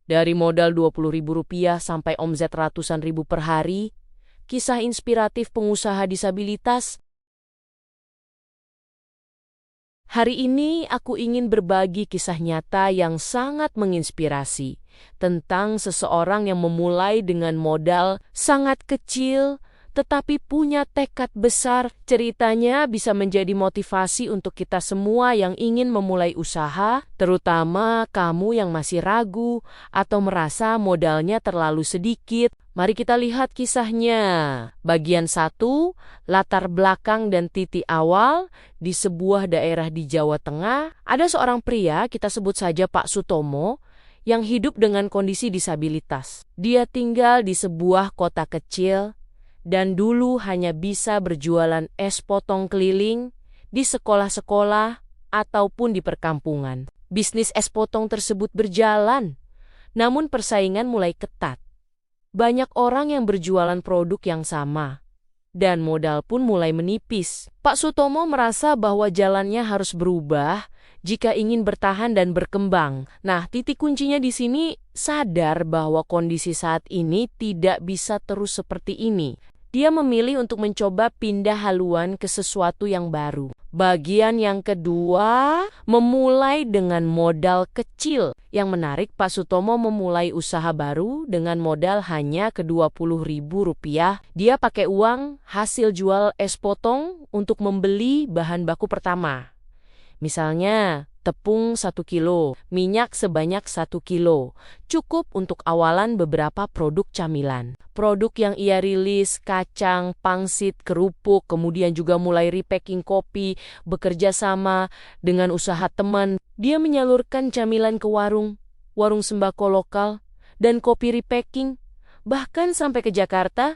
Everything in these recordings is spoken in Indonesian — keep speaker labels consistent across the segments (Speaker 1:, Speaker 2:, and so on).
Speaker 1: Dari modal Rp20.000 sampai omzet ratusan ribu per hari, kisah inspiratif pengusaha disabilitas. Hari ini aku ingin berbagi kisah nyata yang sangat menginspirasi tentang seseorang yang memulai dengan modal sangat kecil tetapi punya tekad besar. Ceritanya bisa menjadi motivasi untuk kita semua yang ingin memulai usaha, terutama kamu yang masih ragu atau merasa modalnya terlalu sedikit. Mari kita lihat kisahnya. Bagian 1, latar belakang dan titik awal. Di sebuah daerah di Jawa Tengah, ada seorang pria, kita sebut saja Pak Sutomo, yang hidup dengan kondisi disabilitas. Dia tinggal di sebuah kota kecil dan dulu hanya bisa berjualan es potong keliling di sekolah-sekolah ataupun di perkampungan. Bisnis es potong tersebut berjalan, namun persaingan mulai ketat. Banyak orang yang berjualan produk yang sama, dan modal pun mulai menipis. Pak Sutomo merasa bahwa jalannya harus berubah jika ingin bertahan dan berkembang. Nah, titik kuncinya di sini sadar bahwa kondisi saat ini tidak bisa terus seperti ini. Dia memilih untuk mencoba pindah haluan ke sesuatu yang baru. Bagian yang kedua, memulai dengan modal kecil. Yang menarik, Pak Sutomo memulai usaha baru dengan modal hanya Rp20.000. Dia pakai uang hasil jual es potong untuk membeli bahan baku pertama. Misalnya, tepung 1 kilo, minyak sebanyak 1 kilo, cukup untuk awalan beberapa produk camilan. Produk yang ia rilis, kacang, pangsit, kerupuk, kemudian juga mulai repacking kopi, bekerja sama dengan usaha teman. Dia menyalurkan camilan ke warung sembako lokal, dan kopi repacking, bahkan sampai ke Jakarta,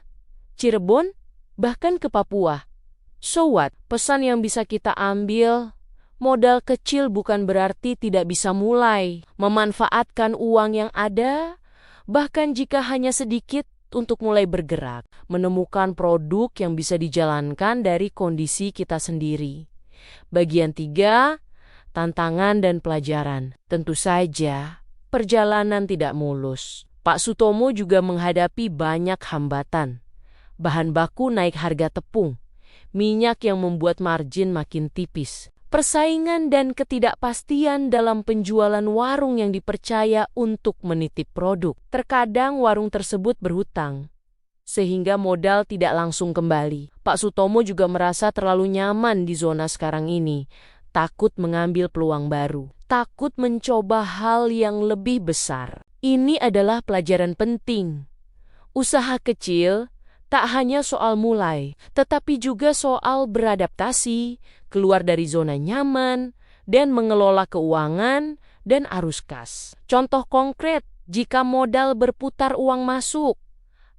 Speaker 1: Cirebon, bahkan ke Papua. So what? Pesan yang bisa kita ambil, modal kecil bukan berarti tidak bisa mulai. Memanfaatkan uang yang ada, bahkan jika hanya sedikit, untuk mulai bergerak, menemukan produk yang bisa dijalankan dari kondisi kita sendiri. Bagian 3, tantangan dan pelajaran. Tentu saja, perjalanan tidak mulus. Pak Sutomo juga menghadapi banyak hambatan. Bahan baku naik harga tepung, minyak yang membuat margin makin tipis, persaingan dan ketidakpastian dalam penjualan warung yang dipercaya untuk menitip produk. Terkadang warung tersebut berhutang, sehingga modal tidak langsung kembali. Pak Sutomo juga merasa terlalu nyaman di zona sekarang ini, takut mengambil peluang baru, takut mencoba hal yang lebih besar. Ini adalah pelajaran penting. Usaha kecil tak hanya soal mulai, tetapi juga soal beradaptasi, keluar dari zona nyaman, dan mengelola keuangan dan arus kas. Contoh konkret, jika modal berputar uang masuk,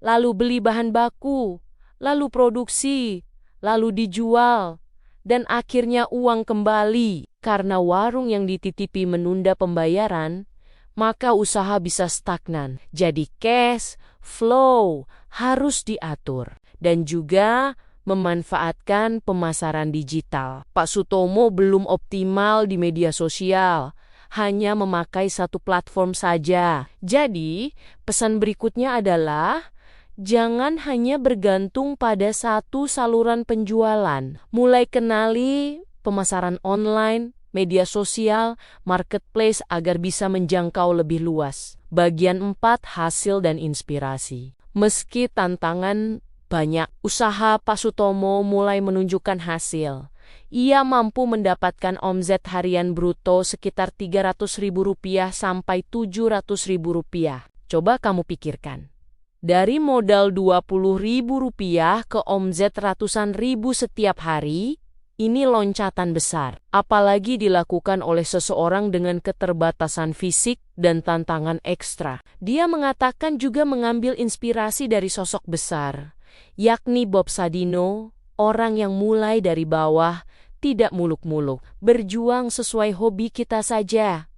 Speaker 1: lalu beli bahan baku, lalu produksi, lalu dijual, dan akhirnya uang kembali karena warung yang dititipi menunda pembayaran, maka usaha bisa stagnan. Jadi cash flow harus diatur dan juga memanfaatkan pemasaran digital. Pak Sutomo belum optimal di media sosial, hanya memakai satu platform saja. Jadi, pesan berikutnya adalah jangan hanya bergantung pada satu saluran penjualan. Mulai kenali pemasaran online, media sosial, marketplace agar bisa menjangkau lebih luas. Bagian 4, hasil dan inspirasi. Meski tantangan banyak, usaha Pak Sutomo mulai menunjukkan hasil. Ia mampu mendapatkan omzet harian bruto sekitar Rp300.000 sampai Rp700.000. Coba kamu pikirkan. Dari modal Rp20.000 ke omzet ratusan ribu setiap hari, ini loncatan besar. Apalagi dilakukan oleh seseorang dengan keterbatasan fisik dan tantangan ekstra. Dia mengatakan juga mengambil inspirasi dari sosok besar, yakni Bob Sadino, orang yang mulai dari bawah, tidak muluk-muluk, berjuang sesuai hobi kita saja,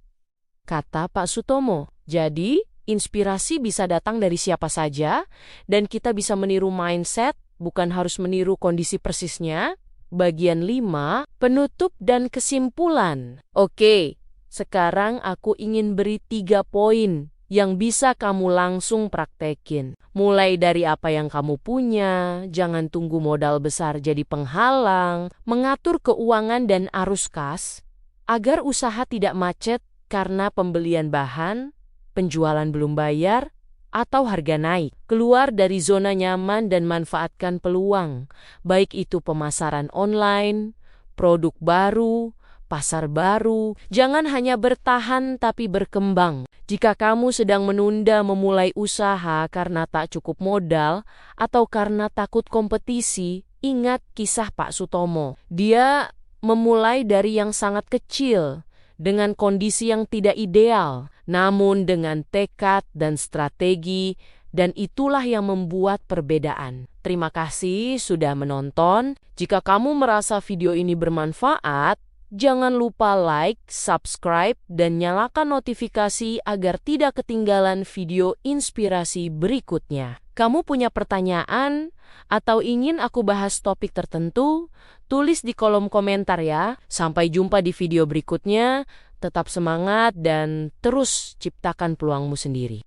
Speaker 1: kata Pak Sutomo. Jadi, inspirasi bisa datang dari siapa saja, dan kita bisa meniru mindset, bukan harus meniru kondisi persisnya. Bagian 5, penutup dan kesimpulan. Oke, sekarang aku ingin beri 3 poin yang bisa kamu langsung praktekin. Mulai dari apa yang kamu punya, jangan tunggu modal besar jadi penghalang, mengatur keuangan dan arus kas, agar usaha tidak macet karena pembelian bahan, penjualan belum bayar, atau harga naik. Keluar dari zona nyaman dan manfaatkan peluang, baik itu pemasaran online, produk baru, pasar baru. Jangan hanya bertahan tapi berkembang. Jika kamu sedang menunda memulai usaha karena tak cukup modal atau karena takut kompetisi, ingat kisah Pak Sutomo. Dia memulai dari yang sangat kecil, dengan kondisi yang tidak ideal, namun dengan tekad dan strategi, dan itulah yang membuat perbedaan. Terima kasih sudah menonton. Jika kamu merasa video ini bermanfaat, jangan lupa like, subscribe, dan nyalakan notifikasi agar tidak ketinggalan video inspirasi berikutnya. Kamu punya pertanyaan atau ingin aku bahas topik tertentu? Tulis di kolom komentar ya. Sampai jumpa di video berikutnya. Tetap semangat dan terus ciptakan peluangmu sendiri.